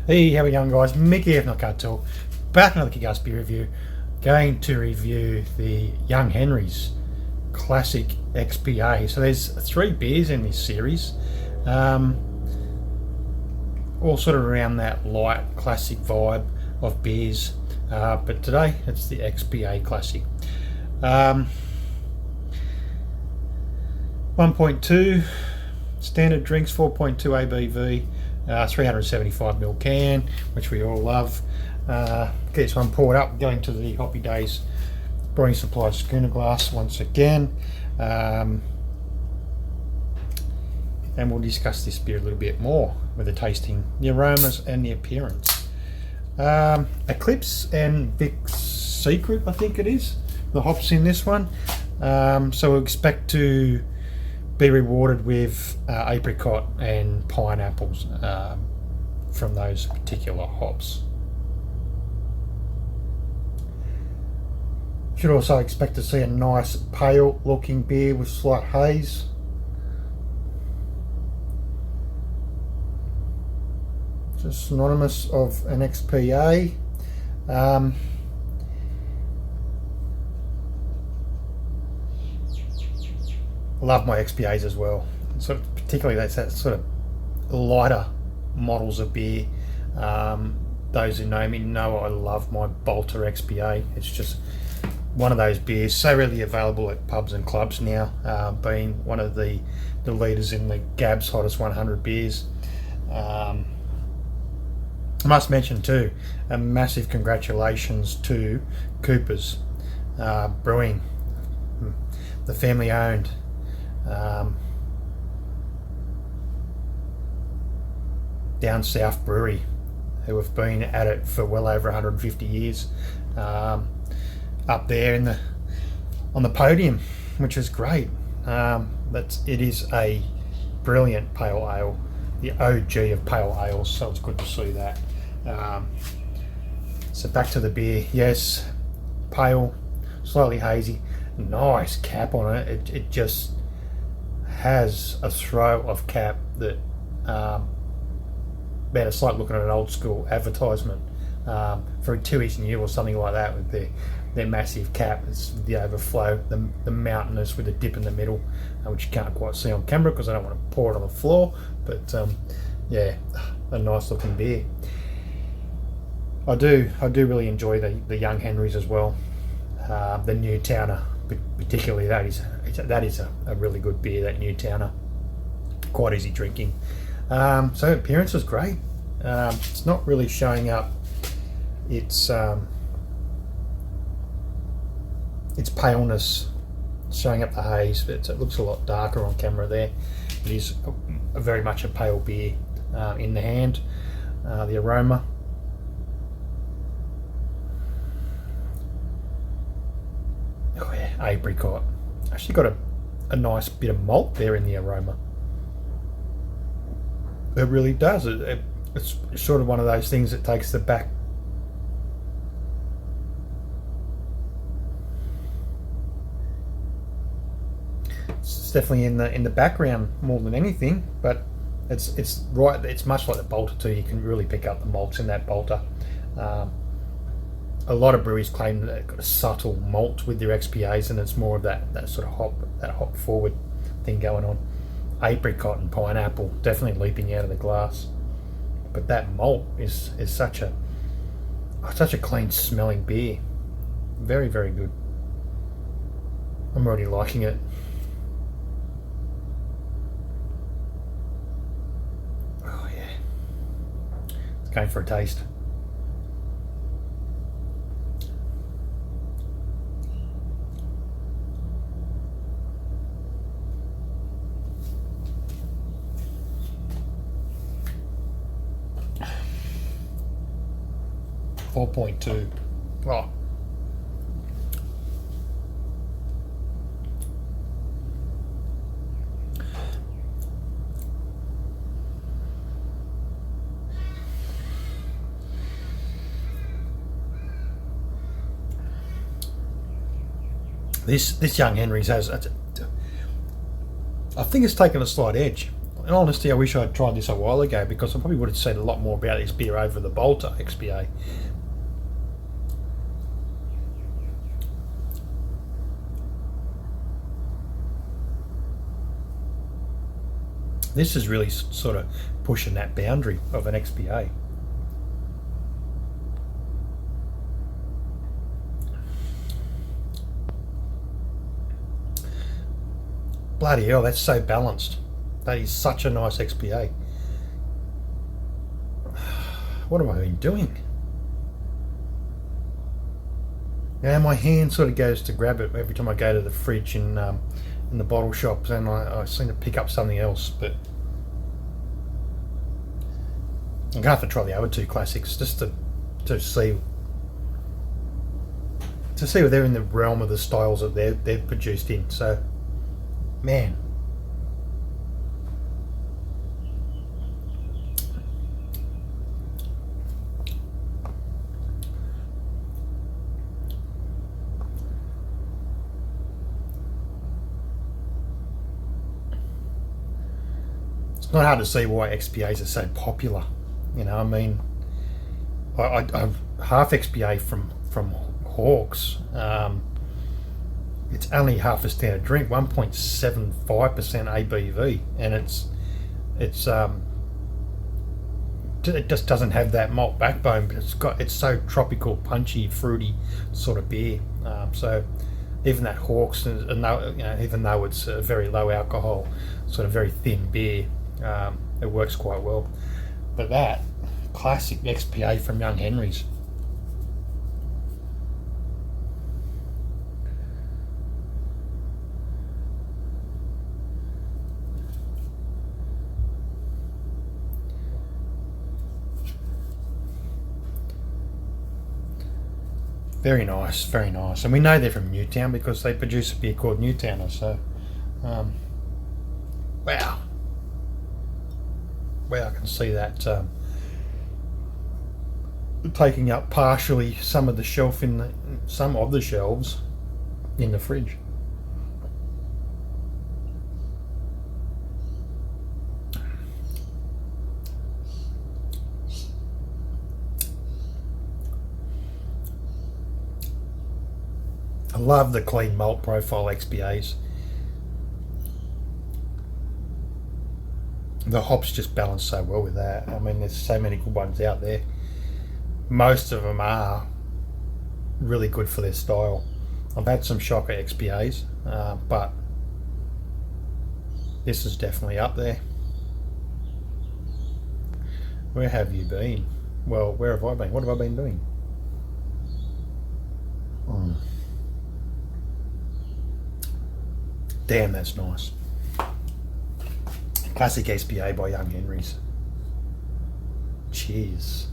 Hey, how are we going, guys? Mickey here from the Cartel, back another kick-ass beer review. Going to review the Young Henry's Classic XPA. So there's 3 beers in this series, all sort of around that light classic vibe of beers. But today it's the XPA Classic. 1.2 standard drinks, 4.2 ABV. 375ml can, which we all love. Get this one poured up, going to the Hoppy Days Brewing Supply schooner glass once again, and we'll discuss this beer a little bit more with the tasting, the aromas and the appearance. Eclipse and Vic's Secret, I think it is, the hops in this one. So we'll expect to be rewarded with apricot and pineapples from those particular hops. Should also expect to see a nice pale looking beer with slight haze. Just synonymous of an XPA. Love my XPAs as well. Sort of particularly that sort of lighter models of beer. Those who know me know I love my Bolter XPA. It's just one of those beers so readily available at pubs and clubs now, being one of the leaders in the Gab's Hottest 100 beers. I must mention too, a massive congratulations to Cooper's Brewing, the family owned down south brewery, who have been at it for well over 150 years, up there in on the podium, which is great. It is a brilliant pale ale, the OG of pale ales, so it's good to see that. So back to the beer. Yes, pale, slightly hazy, nice cap on it. It just has a throw of cap that man, it's like looking at an old school advertisement for a Tooheys New or something like that, with their massive cap. It's the overflow, the mountainous with a dip in the middle, which you can't quite see on camera because I don't want to pour it on the floor, but yeah, a nice looking beer. I do really enjoy the Young Henrys as well. The Newtowner particularly, that is a really good beer, that Newtowner. Quite easy drinking. So appearance is great. It's not really showing up its paleness, showing up the haze. It looks a lot darker on camera there. It is very much a pale beer in the hand. The aroma, oh yeah, apricot. Actually got a nice bit of malt there in the aroma. It really does. It's sort of one of those things that takes the back. It's definitely in the background more than anything, but it's right. It's much like the Bolter too. You can really pick up the malts in that Bolter. A lot of breweries claim that they've got a subtle malt with their XPAs, and it's more of that sort of hop forward thing going on. Apricot and pineapple definitely leaping out of the glass, but that malt is such a clean smelling beer. Very, very good. I'm already liking it. Oh yeah, it's going for a taste. .2. Oh. This Young Henry's has, I think it's taken a slight edge in honesty, I wish I'd tried this a while ago because I probably would have seen a lot more about this beer over the Bolter XPA. This is really sort of pushing that boundary of an XPA. Bloody hell, that's so balanced. That is such a nice XPA. What have I been doing? Now my hand sort of goes to grab it every time I go to the fridge in the bottle shops, and I seem to pick up something else. But I'm gonna have to try the other two classics just to see if they're in the realm of the styles that they're produced in. So, man. It's not hard to see why XPAs are so popular. You know, I mean, I've half XPA from Hawks. It's only half a standard drink, 1.75% ABV, and it just doesn't have that malt backbone, but it's so tropical, punchy, fruity sort of beer. So even that Hawks, even though it's a very low alcohol, sort of very thin beer, it works quite well. But that classic XPA from Young Henry's. Very nice, very nice. And we know they're from Newtown because they produce a beer called Newtowner. So, wow. Wow, I can see that taking up partially some of the shelves in the fridge. I love the clean malt profile XPAs. The hops just balance so well with that. I mean, there's so many good ones out there. Most of them are really good for their style. I've had some shocker XPAs, but this is definitely up there. Where have you been? Well, where have I been? What have I been doing? Damn, that's nice. Classic XPA by Young Henry's. Cheers.